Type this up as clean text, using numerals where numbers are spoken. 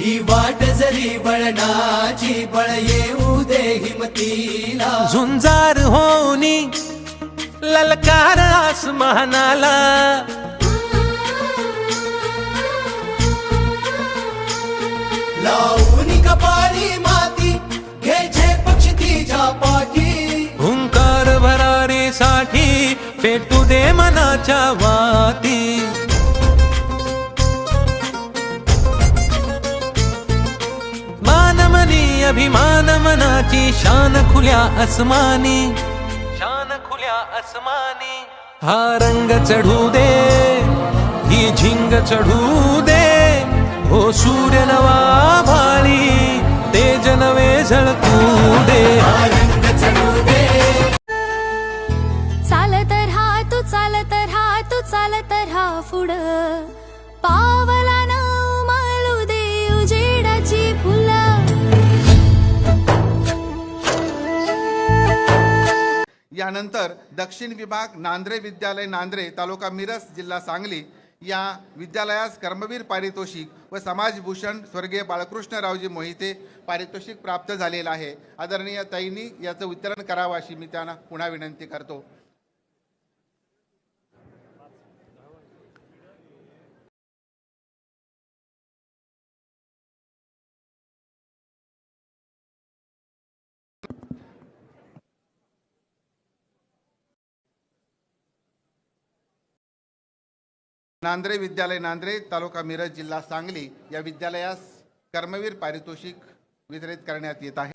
ही वाट जरी वळणाची बळ येऊ दे हिमतीला झुंजार होनी ललकार आसमानाला लावून कपाळी माती घे झेप क्षितिजा पाठी हुंकार भरारीसाठी पेटू दे मनाच्या वाती मानमनी अभिमान मनाची शान खुल्या आसमानी शान खुल्या आसमानी हा रंग चढू दे ही झिंग चढू दे हो सूर्य नवा भाळी तेज नवे झळकू दे रंग चढू दे चालत राहा तू चालत राहा तू चालत राहा पुढं पावलानं उमलू दे उजेडाची फुलं. यानंतर दक्षिण विभाग नांद्रे विद्यालय नांद्रे तालुका मिरज जिल्हा सांगली या विद्यालयास कर्मवीर पारितोषिक व समाजभूषण स्वर्गीय बाळकृष्णरावजी मोहिते पारितोषिक प्राप्त झालेलं आहे. आदरणीय ताईंनी याचं वितरण करावं अशी मी त्यांना पुन्हा विनंती करतो. नांद्रे विद्यालय नांद्रे तालुका मिरज जिल्हा सांगली या विद्यालयास कर्मवीर पारितोषिक वितरित करण्यात येत आहे.